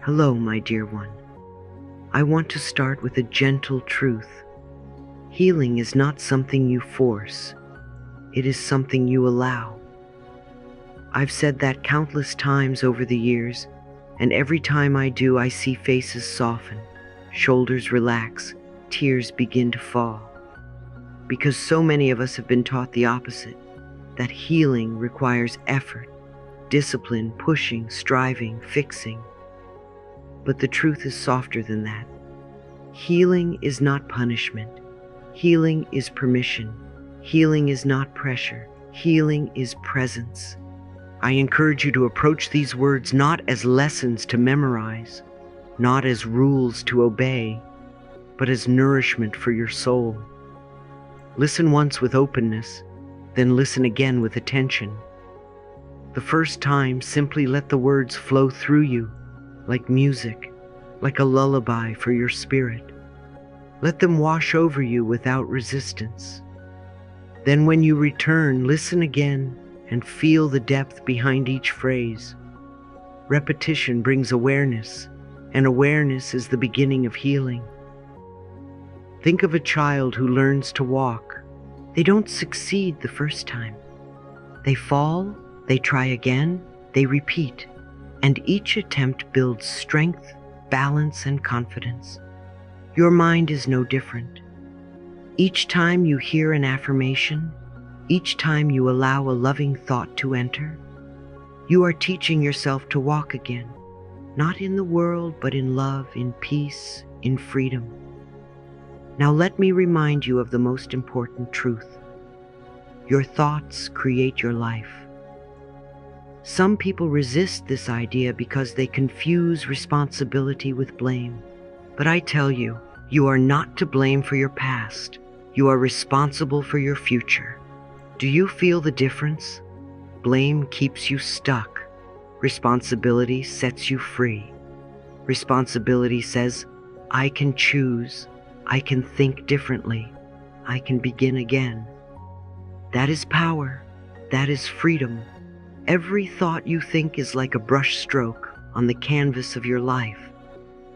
Hello, my dear one. I want to start with a gentle truth. Healing is not something you force. It is something you allow. I've said that countless times over the years, and every time I do, I see faces soften, shoulders relax, tears begin to fall. Because so many of us have been taught the opposite, that healing requires effort, discipline, pushing, striving, fixing. But the truth is softer than that. Healing is not punishment. Healing is permission. Healing is not pressure. Healing is presence. I encourage you to approach these words not as lessons to memorize, not as rules to obey, but as nourishment for your soul. Listen once with openness, then listen again with attention. The first time, simply let the words flow through you, like music, like a lullaby for your spirit. Let them wash over you without resistance. Then when you return, listen again and feel the depth behind each phrase. Repetition brings awareness, and awareness is the beginning of healing. Think of a child who learns to walk. They don't succeed the first time. They fall, they try again, they repeat, and each attempt builds strength, balance, and confidence. Your mind is no different. Each time you hear an affirmation, each time you allow a loving thought to enter, you are teaching yourself to walk again, not in the world, but in love, in peace, in freedom. Now let me remind you of the most important truth. Your thoughts create your life. Some people resist this idea because they confuse responsibility with blame. But I tell you, you are not to blame for your past. You are responsible for your future. Do you feel the difference? Blame keeps you stuck. Responsibility sets you free. Responsibility says, I can choose. I can think differently. I can begin again. That is power. That is freedom. Every thought you think is like a brush stroke on the canvas of your life.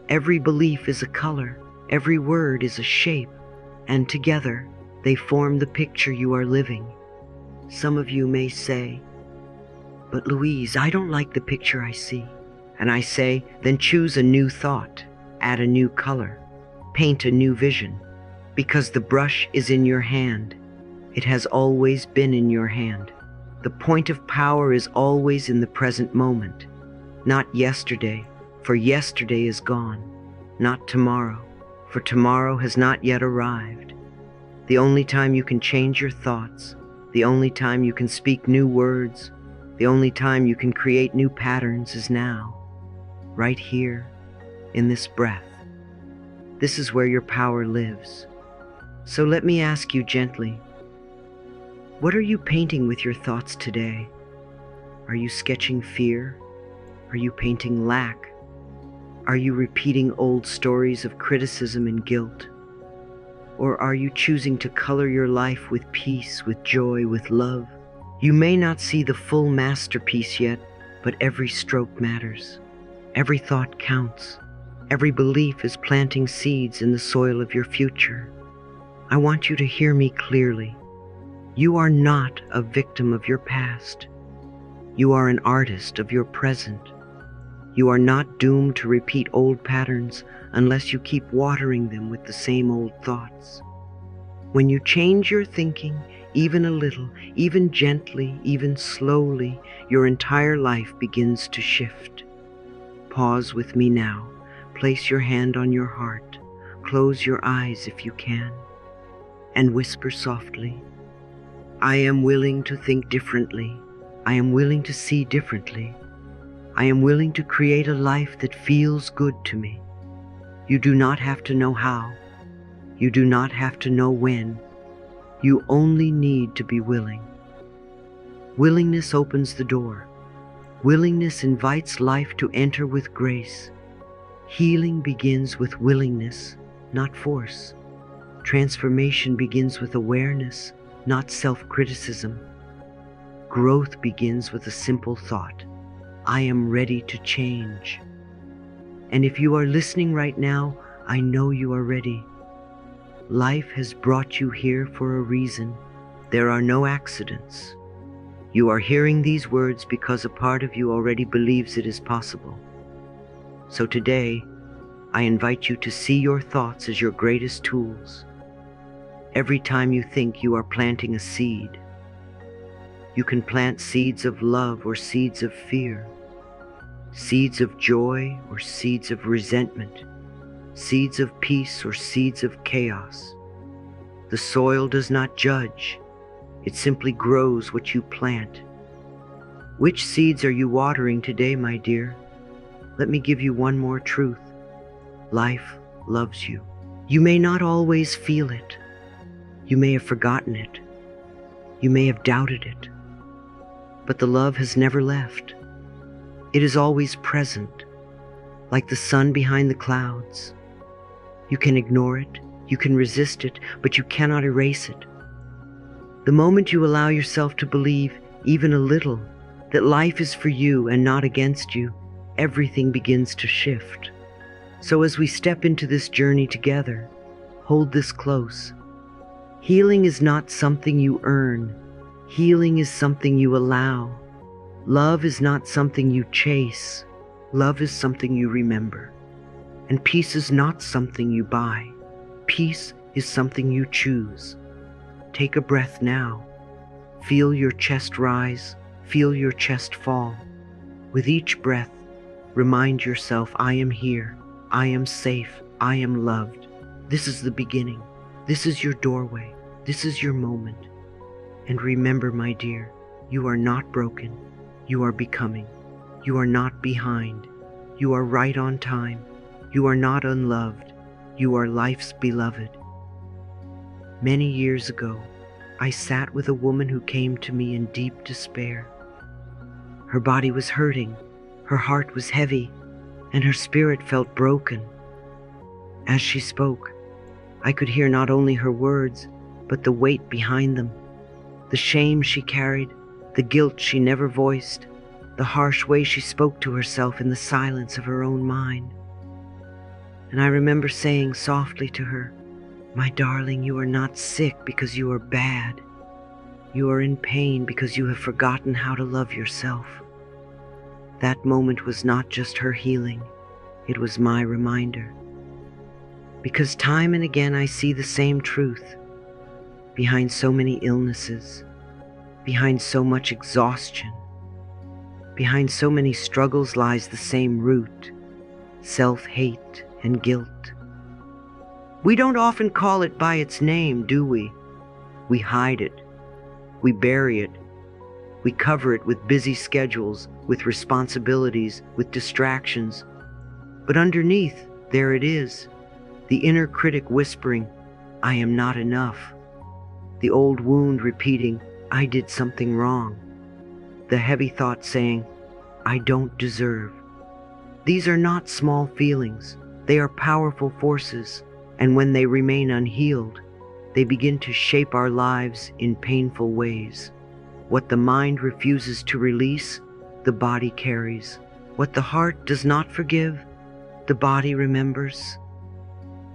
Every belief is a color. Every word is a shape. And together, they form the picture you are living. Some of you may say, but Louise, I don't like the picture I see. And I say, then choose a new thought, add a new color, paint a new vision, because the brush is in your hand. It has always been in your hand. The point of power is always in the present moment, not yesterday, for yesterday is gone, not tomorrow, for tomorrow has not yet arrived. The only time you can change your thoughts, the only time you can speak new words, the only time you can create new patterns is now, right here, in this breath. This is where your power lives. So let me ask you gently, what are you painting with your thoughts today? Are you sketching fear? Are you painting lack? Are you repeating old stories of criticism and guilt? Or are you choosing to color your life with peace, with joy, with love? You may not see the full masterpiece yet, but every stroke matters. Every thought counts. Every belief is planting seeds in the soil of your future. I want you to hear me clearly. You are not a victim of your past. You are an artist of your present. You are not doomed to repeat old patterns unless you keep watering them with the same old thoughts. When you change your thinking, even a little, even gently, even slowly, your entire life begins to shift. Pause with me now. Place your hand on your heart. Close your eyes if you can. And whisper softly, I am willing to think differently. I am willing to see differently. I am willing to create a life that feels good to me. You do not have to know how. You do not have to know when. You only need to be willing. Willingness opens the door. Willingness invites life to enter with grace. Healing begins with willingness, not force. Transformation begins with awareness, not self-criticism. Growth begins with a simple thought. I am ready to change. And if you are listening right now, I know you are ready. Life has brought you here for a reason. There are no accidents. You are hearing these words because a part of you already believes it is possible. So today, I invite you to see your thoughts as your greatest tools. Every time you think, you are planting a seed. You can plant seeds of love or seeds of fear, seeds of joy or seeds of resentment, seeds of peace or seeds of chaos. The soil does not judge. It simply grows what you plant. Which seeds are you watering today, my dear? Let me give you one more truth. Life loves you. You may not always feel it. You may have forgotten it. You may have doubted it. But the love has never left. It is always present, like the sun behind the clouds. You can ignore it, you can resist it, but you cannot erase it. The moment you allow yourself to believe, even a little, that life is for you and not against you, everything begins to shift. So as we step into this journey together, hold this close. Healing is not something you earn. Healing is something you allow. Love is not something you chase. Love is something you remember. And peace is not something you buy. Peace is something you choose. Take a breath now. Feel your chest rise. Feel your chest fall. With each breath, remind yourself, I am here. I am safe. I am loved. This is the beginning. This is your doorway. This is your moment. And remember, my dear, you are not broken. You are becoming. You are not behind. You are right on time. You are not unloved. You are life's beloved. Many years ago, I sat with a woman who came to me in deep despair. Her body was hurting, her heart was heavy, and her spirit felt broken. As she spoke, I could hear not only her words, but the weight behind them, the shame she carried, the guilt she never voiced, the harsh way she spoke to herself in the silence of her own mind. And I remember saying softly to her, my darling, you are not sick because you are bad. You are in pain because you have forgotten how to love yourself. That moment was not just her healing, it was my reminder. Because time and again I see the same truth. Behind so many illnesses, behind so much exhaustion, behind so many struggles lies the same root, self-hate and guilt. We don't often call it by its name, do we? We hide it. We bury it. We cover it with busy schedules, with responsibilities, with distractions. But underneath, there it is, the inner critic whispering, I am not enough. The old wound repeating, I did something wrong. The heavy thought saying, I don't deserve. These are not small feelings. They are powerful forces. And when they remain unhealed, they begin to shape our lives in painful ways. What the mind refuses to release, the body carries. What the heart does not forgive, the body remembers.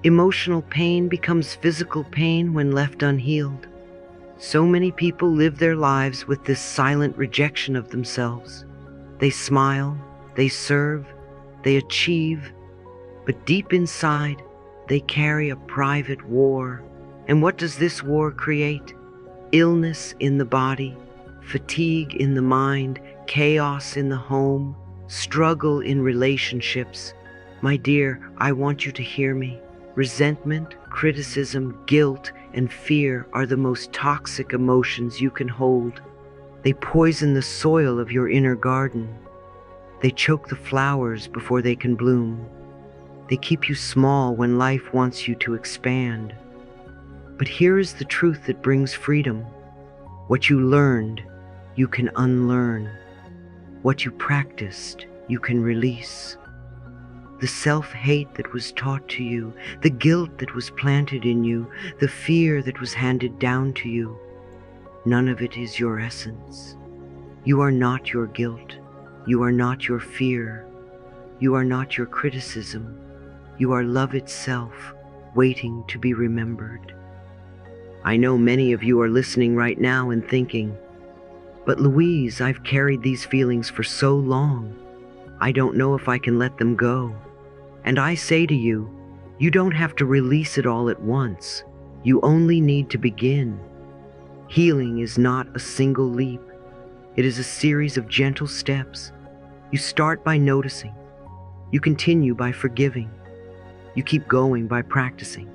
Emotional pain becomes physical pain when left unhealed. So many people live their lives with this silent rejection of themselves. They smile, they serve, they achieve, but deep inside, they carry a private war. And what does this war create? Illness in the body, fatigue in the mind, chaos in the home, struggle in relationships. My dear, I want you to hear me. Resentment, criticism, guilt, and fear are the most toxic emotions you can hold. They poison the soil of your inner garden. They choke the flowers before they can bloom. They keep you small when life wants you to expand. But here is the truth that brings freedom. What you learned, you can unlearn. What you practiced, you can release. The self-hate that was taught to you, the guilt that was planted in you, the fear that was handed down to you, none of it is your essence. You are not your guilt. You are not your fear. You are not your criticism. You are love itself, waiting to be remembered. I know many of you are listening right now and thinking, "But Louise, I've carried these feelings for so long. I don't know if I can let them go." And I say to you, you don't have to release it all at once. You only need to begin. Healing is not a single leap. It is a series of gentle steps. You start by noticing. You continue by forgiving. You keep going by practicing.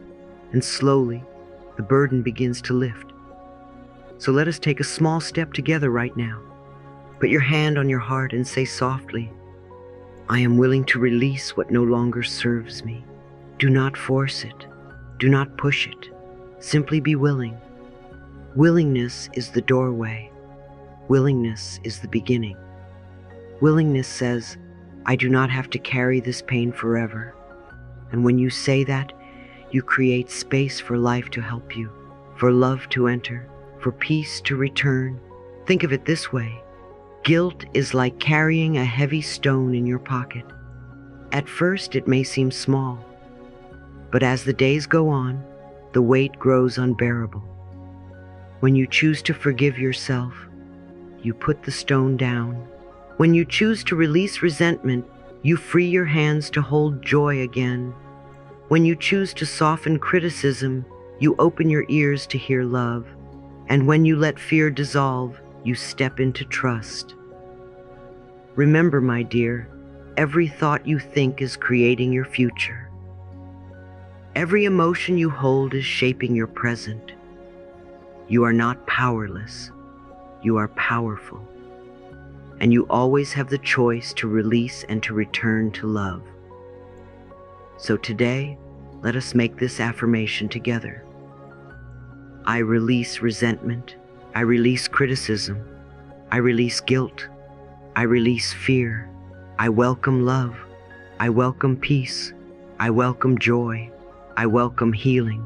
And slowly, the burden begins to lift. So let us take a small step together right now. Put your hand on your heart and say softly, "I am willing to release what no longer serves me." Do not force it. Do not push it. Simply be willing. Willingness is the doorway. Willingness is the beginning. Willingness says, "I do not have to carry this pain forever." And when you say that, you create space for life to help you, for love to enter, for peace to return. Think of it this way. Guilt is like carrying a heavy stone in your pocket. At first, it may seem small, but as the days go on, the weight grows unbearable. When you choose to forgive yourself, you put the stone down. When you choose to release resentment, you free your hands to hold joy again. When you choose to soften criticism, you open your ears to hear love. And when you let fear dissolve, you step into trust. Remember, my dear, every thought you think is creating your future. Every emotion you hold is shaping your present. You are not powerless. You are powerful. And you always have the choice to release and to return to love. So today, let us make this affirmation together. I release resentment. I release criticism. I release guilt. I release fear. I welcome love. I welcome peace. I welcome joy. I welcome healing.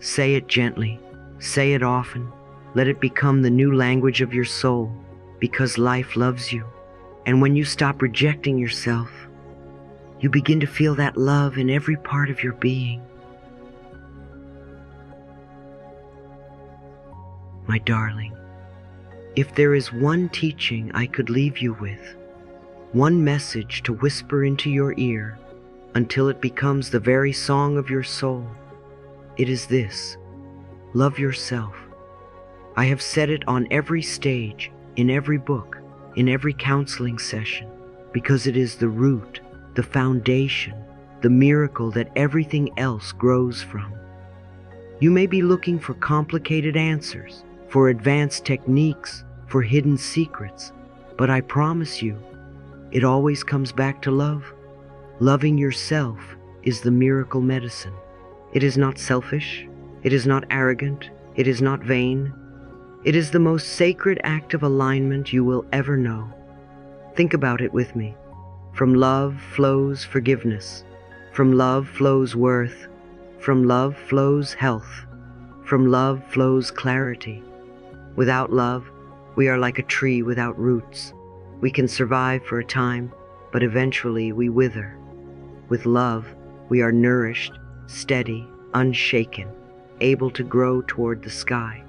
Say it gently. Say it often. Let it become the new language of your soul, because life loves you. And when you stop rejecting yourself, you begin to feel that love in every part of your being. My darling, if there is one teaching I could leave you with, one message to whisper into your ear until it becomes the very song of your soul, it is this: love yourself. I have said it on every stage, in every book, in every counseling session, because it is the root, the foundation, the miracle that everything else grows from. You may be looking for complicated answers, for advanced techniques, for hidden secrets, but I promise you, it always comes back to love. Loving yourself is the miracle medicine. It is not selfish. It is not arrogant. It is not vain. It is the most sacred act of alignment you will ever know. Think about it with me. From love flows forgiveness. From love flows worth. From love flows health. From love flows clarity. Without love, we are like a tree without roots. We can survive for a time, but eventually we wither. With love, we are nourished, steady, unshaken, able to grow toward the sky.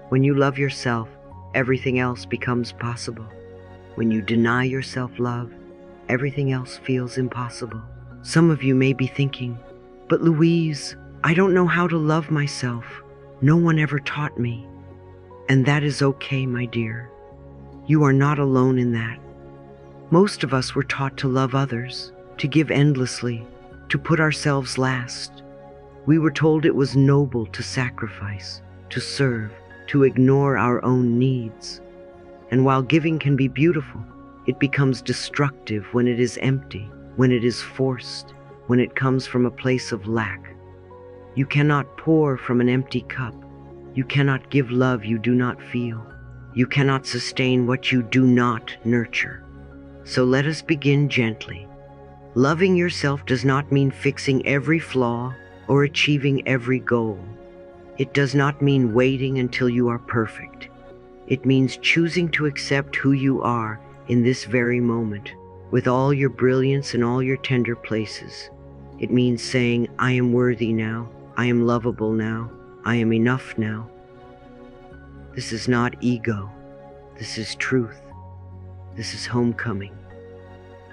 When you love yourself, everything else becomes possible. When you deny yourself love, everything else feels impossible. Some of you may be thinking, "But Louise, I don't know how to love myself. No one ever taught me." And that is okay, my dear. You are not alone in that. Most of us were taught to love others, to give endlessly, to put ourselves last. We were told it was noble to sacrifice, to serve, to ignore our own needs. And while giving can be beautiful, it becomes destructive when it is empty, when it is forced, when it comes from a place of lack. You cannot pour from an empty cup. You cannot give love you do not feel. You cannot sustain what you do not nurture. So let us begin gently. Loving yourself does not mean fixing every flaw or achieving every goal. It does not mean waiting until you are perfect. It means choosing to accept who you are in this very moment, with all your brilliance and all your tender places. It means saying, I am worthy now, I am lovable now, I am enough now. This is not ego, this is truth, this is homecoming.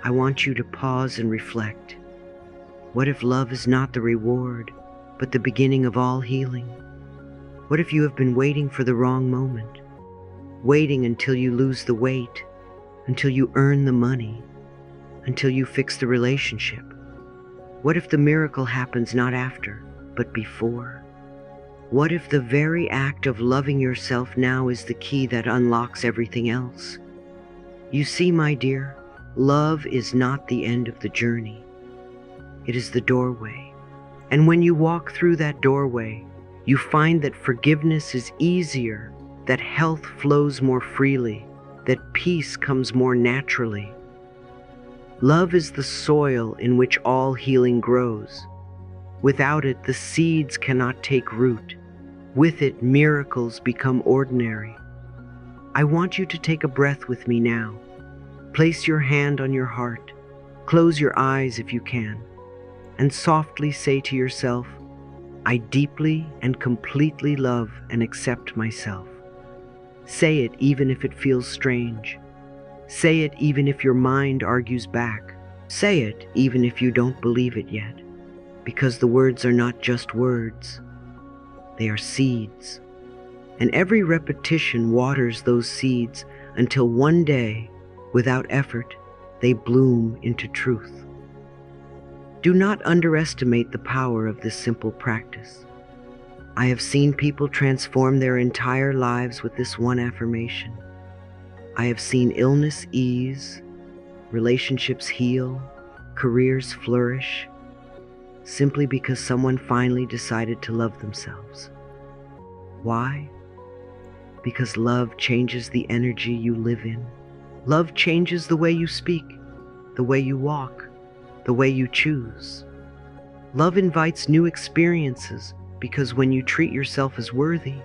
I want you to pause and reflect. What if love is not the reward, but the beginning of all healing? What if you have been waiting for the wrong moment, waiting until you lose the weight, until you earn the money, until you fix the relationship? What if the miracle happens not after, but before? What if the very act of loving yourself now is the key that unlocks everything else? You see, my dear, love is not the end of the journey. It is the doorway. And when you walk through that doorway, you find that forgiveness is easier, that health flows more freely, that peace comes more naturally. Love is the soil in which all healing grows. Without it, the seeds cannot take root. With it, miracles become ordinary. I want you to take a breath with me now. Place your hand on your heart. Close your eyes if you can, and softly say to yourself, I deeply and completely love and accept myself. Say it even if it feels strange. Say it even if your mind argues back. Say it even if you don't believe it yet, because the words are not just words. They are seeds. And every repetition waters those seeds until one day, without effort, they bloom into truth. Do not underestimate the power of this simple practice. I have seen people transform their entire lives with this one affirmation. I have seen illness ease, relationships heal, careers flourish, simply because someone finally decided to love themselves. Why? Because love changes the energy you live in. Love changes the way you speak, the way you walk, the way you choose. Love invites new experiences because when you treat yourself as worthy,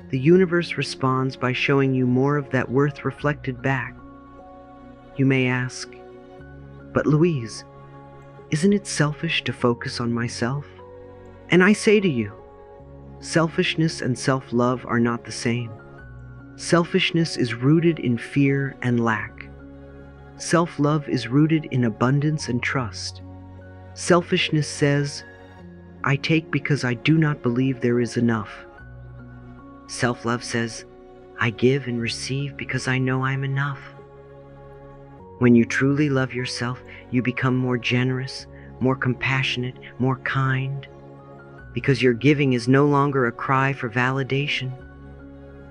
the universe responds by showing you more of that worth reflected back. You may ask, but Louise, isn't it selfish to focus on myself? And I say to you, selfishness and self-love are not the same. Selfishness is rooted in fear and lack. Self-love is rooted in abundance and trust. Selfishness says, I take because I do not believe there is enough. Self-love says, I give and receive because I know I'm enough. When you truly love yourself, you become more generous, more compassionate, more kind, because your giving is no longer a cry for validation.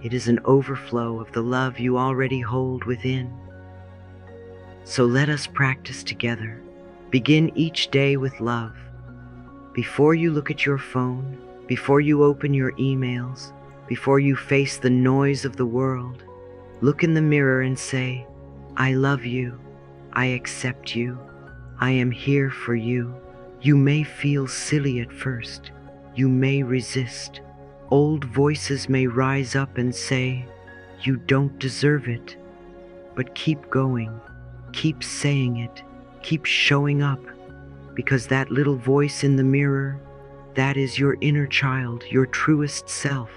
It is an overflow of the love you already hold within. So let us practice together. Begin each day with love. Before you look at your phone, before you open your emails, before you face the noise of the world, look in the mirror and say, I love you, I accept you, I am here for you. You may feel silly at first, you may resist. Old voices may rise up and say, you don't deserve it. But keep going, keep saying it, keep showing up, because that little voice in the mirror, that is your inner child, your truest self,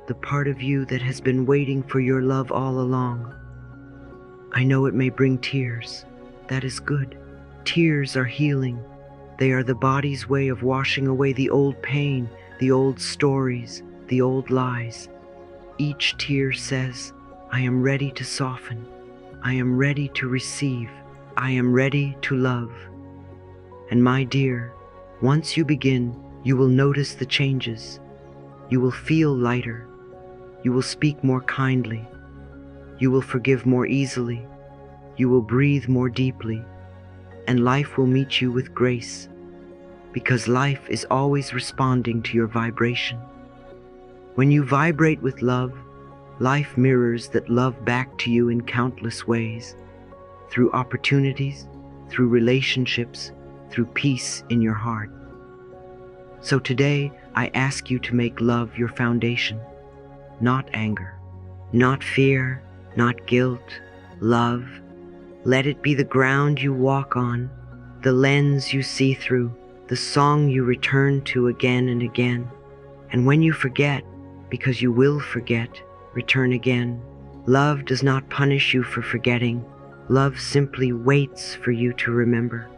the part of you that has been waiting for your love all along. I know it may bring tears. That is good. Tears are healing. They are the body's way of washing away the old pain, the old stories, the old lies. Each tear says, I am ready to soften. I am ready to receive. I am ready to love. And my dear, once you begin, you will notice the changes. You will feel lighter. You will speak more kindly. You will forgive more easily. You will breathe more deeply. And life will meet you with grace, because life is always responding to your vibration. When you vibrate with love, life mirrors that love back to you in countless ways, through opportunities, through relationships, through peace in your heart. So today, I ask you to make love your foundation, not anger, not fear, not guilt, love. Let it be the ground you walk on, the lens you see through, the song you return to again and again. And when you forget, because you will forget, return again. Love does not punish you for forgetting. Love simply waits for you to remember.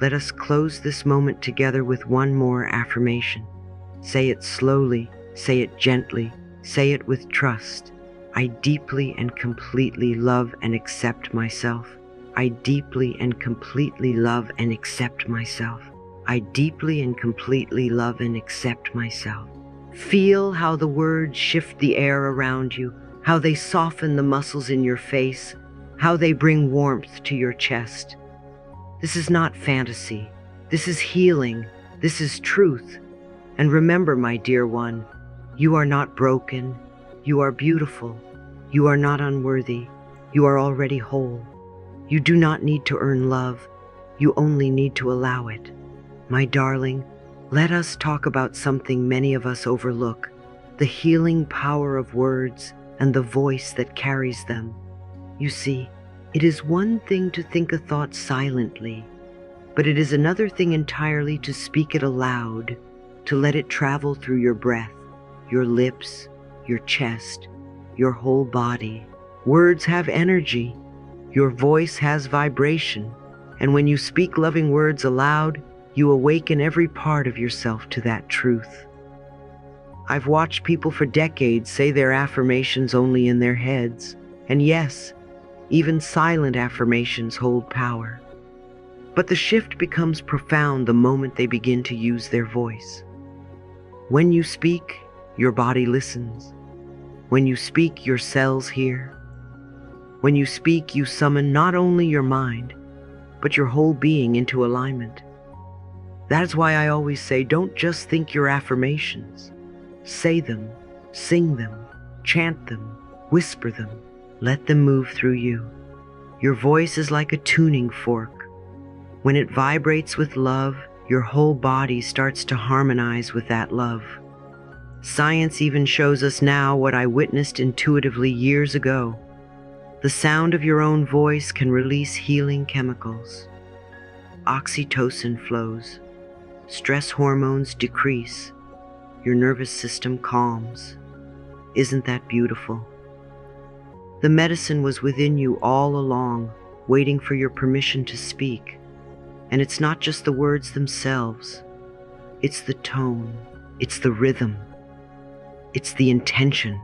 Let us close this moment together with one more affirmation. Say it slowly, say it gently, say it with trust. I deeply and completely love and accept myself. I deeply and completely love and accept myself. I deeply and completely love and accept myself. Feel how the words shift the air around you, how they soften the muscles in your face, how they bring warmth to your chest. This is not fantasy. This is healing. This is truth. And remember, my dear one, you are not broken. You are beautiful. You are not unworthy. You are already whole. You do not need to earn love. You only need to allow it. My darling, let us talk about something many of us overlook, the healing power of words and the voice that carries them. You see, it is one thing to think a thought silently, but it is another thing entirely to speak it aloud, to let it travel through your breath, your lips, your chest, your whole body. Words have energy. Your voice has vibration. And when you speak loving words aloud, you awaken every part of yourself to that truth. I've watched people for decades say their affirmations only in their heads. And yes, even silent affirmations hold power. But the shift becomes profound the moment they begin to use their voice. When you speak, your body listens. When you speak, your cells hear. When you speak, you summon not only your mind, but your whole being into alignment. That is why I always say, don't just think your affirmations. Say them, sing them, chant them, whisper them. Let them move through you. Your voice is like a tuning fork. When it vibrates with love, your whole body starts to harmonize with that love. Science even shows us now what I witnessed intuitively years ago. The sound of your own voice can release healing chemicals. Oxytocin flows. Stress hormones decrease. Your nervous system calms. Isn't that beautiful? The medicine was within you all along, waiting for your permission to speak. And it's not just the words themselves. It's the tone. It's the rhythm. It's the intention.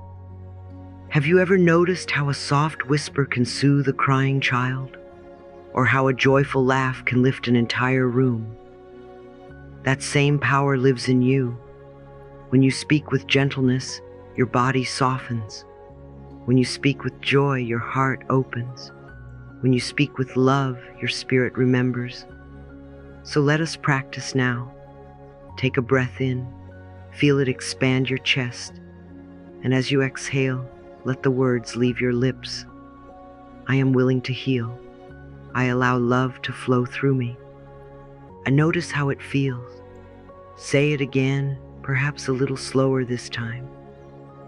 Have you ever noticed how a soft whisper can soothe a crying child? Or how a joyful laugh can lift an entire room? That same power lives in you. When you speak with gentleness, your body softens. When you speak with joy, your heart opens. When you speak with love, your spirit remembers. So let us practice now. Take a breath in, feel it expand your chest, and as you exhale, let the words leave your lips. I am willing to heal. I allow love to flow through me. And notice how it feels. Say it again, perhaps a little slower this time.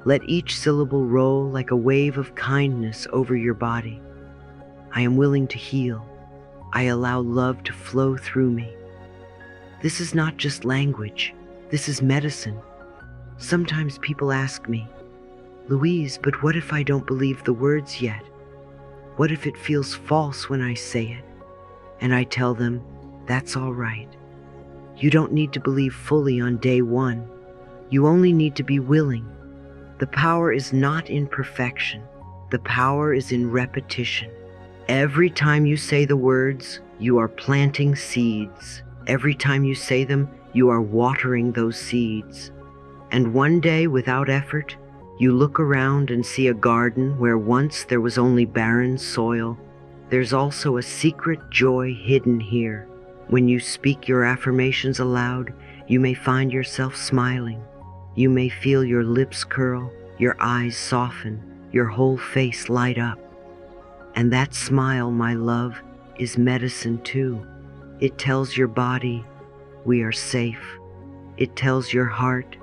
Let each syllable roll like a wave of kindness over your body. I am willing to heal. I allow love to flow through me. This is not just language. This is medicine. Sometimes people ask me, Louise, but what if I don't believe the words yet? What if it feels false when I say it? And I tell them, that's all right. You don't need to believe fully on day one. You only need to be willing. The power is not in perfection. The power is in repetition. Every time you say the words, you are planting seeds. Every time you say them, you are watering those seeds. And one day, without effort, you look around and see a garden where once there was only barren soil. There's also a secret joy hidden here. When you speak your affirmations aloud, you may find yourself smiling. You may feel your lips curl, your eyes soften, your whole face light up. And that smile, my love, is medicine too. It tells your body, we are safe. It tells your heart,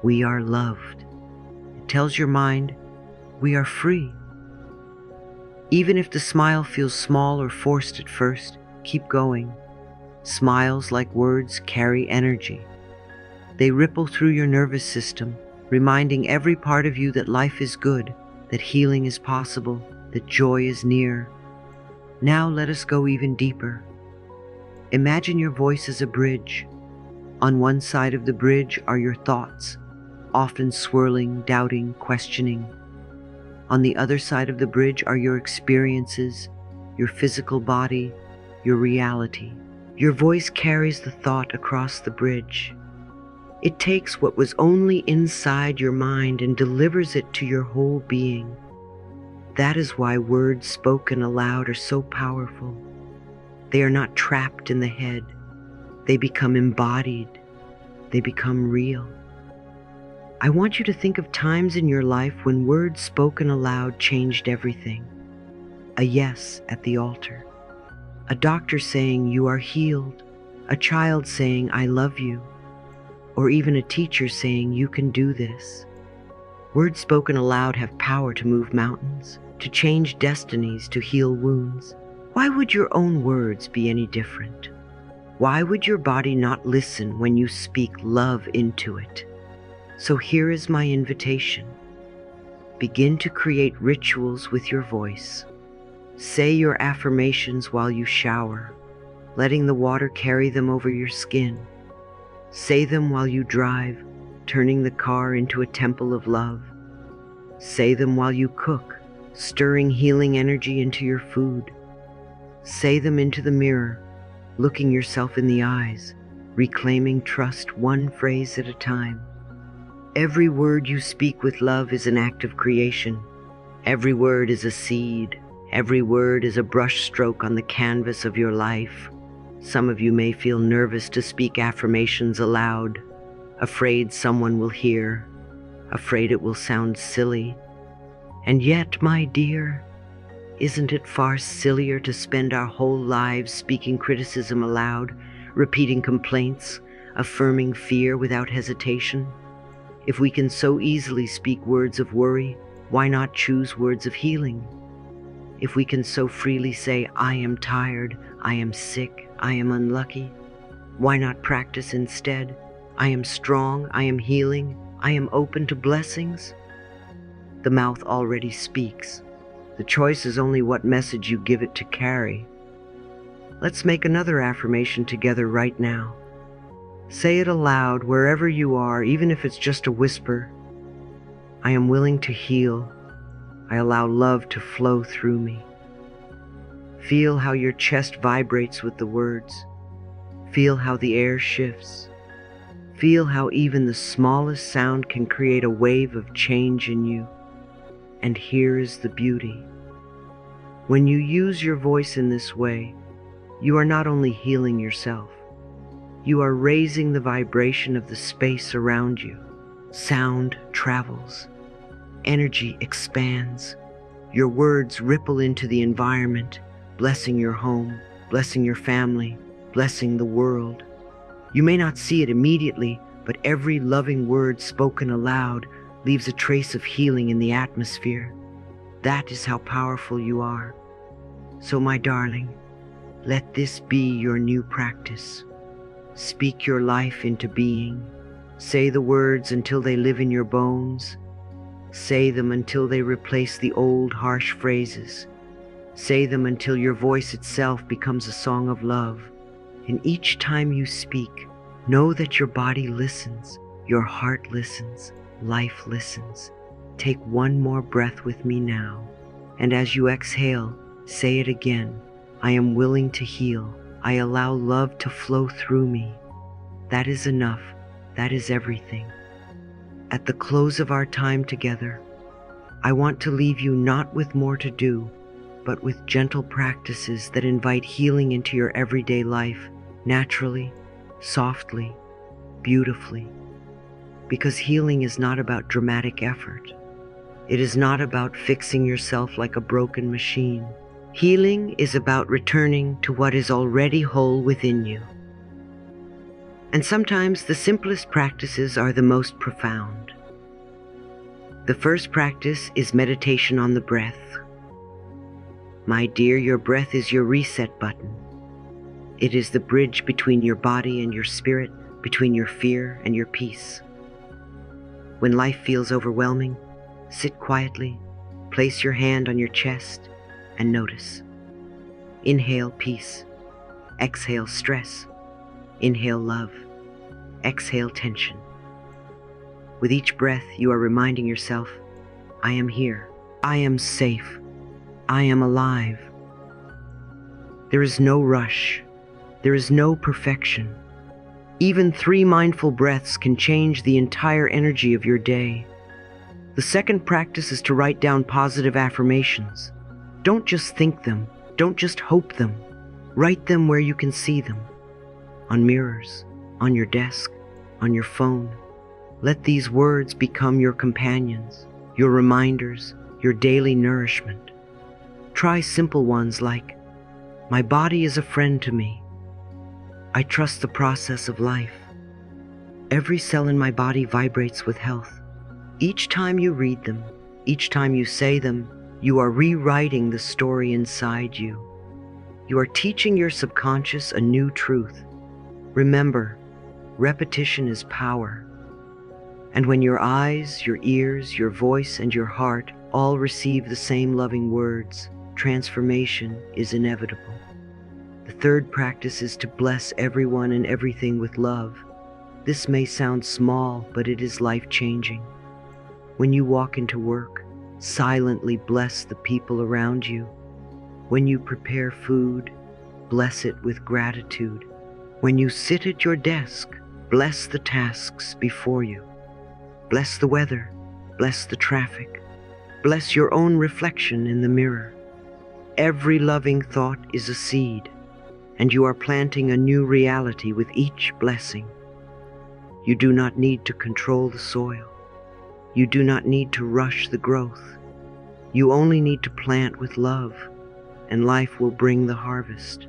we are loved. It tells your mind, we are free. Even if the smile feels small or forced at first, keep going. Smiles, like words, carry energy. They ripple through your nervous system, reminding every part of you that life is good, that healing is possible, that joy is near. Now let us go even deeper. Imagine your voice as a bridge. On one side of the bridge are your thoughts, often swirling, doubting, questioning. On the other side of the bridge are your experiences, your physical body, your reality. Your voice carries the thought across the bridge. It takes what was only inside your mind and delivers it to your whole being. That is why words spoken aloud are so powerful. They are not trapped in the head. They become embodied. They become real. I want you to think of times in your life when words spoken aloud changed everything. A yes at the altar. A doctor saying you are healed. A child saying I love you. Or even a teacher saying you can do this. Words spoken aloud have power to move mountains, to change destinies, to heal wounds. Why would your own words be any different? Why would your body not listen when you speak love into it? So here is my invitation. Begin to create rituals with your voice. Say your affirmations while you shower, letting the water carry them over your skin. Say them while you drive, turning the car into a temple of love. Say them while you cook, stirring healing energy into your food. Say them into the mirror, looking yourself in the eyes, reclaiming trust one phrase at a time. Every word you speak with love is an act of creation. Every word is a seed. Every word is a brush stroke on the canvas of your life. Some of you may feel nervous to speak affirmations aloud, afraid someone will hear, afraid it will sound silly. And yet, my dear, isn't it far sillier to spend our whole lives speaking criticism aloud, repeating complaints, affirming fear without hesitation? If we can so easily speak words of worry, why not choose words of healing? If we can so freely say, I am tired, I am sick, I am unlucky, why not practice instead, I am strong, I am healing, I am open to blessings? The mouth already speaks. The choice is only what message you give it to carry. Let's make another affirmation together right now. Say it aloud wherever you are, even if it's just a whisper. I am willing to heal. I allow love to flow through me. Feel how your chest vibrates with the words. Feel how the air shifts. Feel how even the smallest sound can create a wave of change in you. And here is the beauty. When you use your voice in this way, you are not only healing yourself, you are raising the vibration of the space around you. Sound travels. Energy expands. Your words ripple into the environment, blessing your home, blessing your family, blessing the world. You may not see it immediately, but every loving word spoken aloud leaves a trace of healing in the atmosphere. That is how powerful you are. So, my darling, let this be your new practice. Speak your life into being. Say the words until they live in your bones. Say them until they replace the old harsh phrases. Say them until your voice itself becomes a song of love. And each time you speak, know that your body listens, your heart listens, life listens. Take one more breath with me now. And as you exhale, say it again. I am willing to heal. I allow love to flow through me. That is enough. That is everything. At the close of our time together, I want to leave you not with more to do, but with gentle practices that invite healing into your everyday life, naturally, softly, beautifully. Because healing is not about dramatic effort. It is not about fixing yourself like a broken machine. Healing is about returning to what is already whole within you. And sometimes the simplest practices are the most profound. The first practice is meditation on the breath. My dear, your breath is your reset button. It is the bridge between your body and your spirit, between your fear and your peace. When life feels overwhelming, sit quietly, place your hand on your chest, and notice. Inhale peace, exhale stress, inhale love, exhale tension. With each breath, you are reminding yourself, I am here, I am safe, I am alive. There is no rush, there is no perfection. Even 3 mindful breaths can change the entire energy of your day. The second practice is to write down positive affirmations. Don't just think them, don't just hope them. Write them where you can see them. On mirrors, on your desk, on your phone. Let these words become your companions, your reminders, your daily nourishment. Try simple ones like, my body is a friend to me. I trust the process of life. Every cell in my body vibrates with health. Each time you read them, each time you say them, you are rewriting the story inside you. You are teaching your subconscious a new truth. Remember, repetition is power. And when your eyes, your ears, your voice, and your heart all receive the same loving words, transformation is inevitable. The third practice is to bless everyone and everything with love. This may sound small, but it is life-changing. When you walk into work, silently bless the people around you. When you prepare food, bless it with gratitude. When you sit at your desk, bless the tasks before you. Bless the weather, bless the traffic, bless your own reflection in the mirror. Every loving thought is a seed, and you are planting a new reality with each blessing. You do not need to control the soil. You do not need to rush the growth. You only need to plant with love, and life will bring the harvest.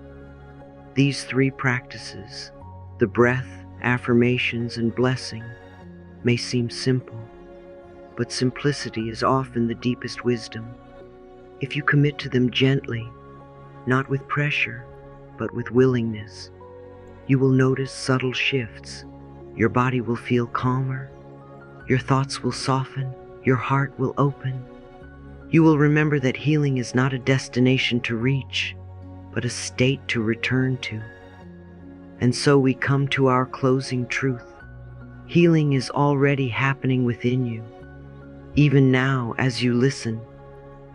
These 3 practices, the breath, affirmations, and blessing, may seem simple, but simplicity is often the deepest wisdom. If you commit to them gently, not with pressure, but with willingness, you will notice subtle shifts. Your body will feel calmer, your thoughts will soften, your heart will open. You will remember that healing is not a destination to reach, but a state to return to. And so we come to our closing truth. Healing is already happening within you. Even now as you listen,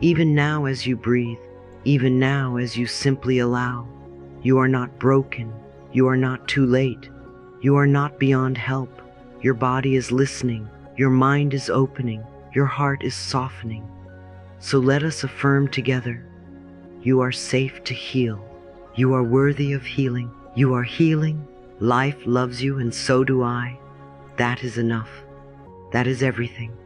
even now as you breathe, even now as you simply allow. You are not broken. You are not too late. You are not beyond help. Your body is listening. Your mind is opening. Your heart is softening. So let us affirm together, you are safe to heal. You are worthy of healing. You are healing. Life loves you, and so do I. That is enough. That is everything.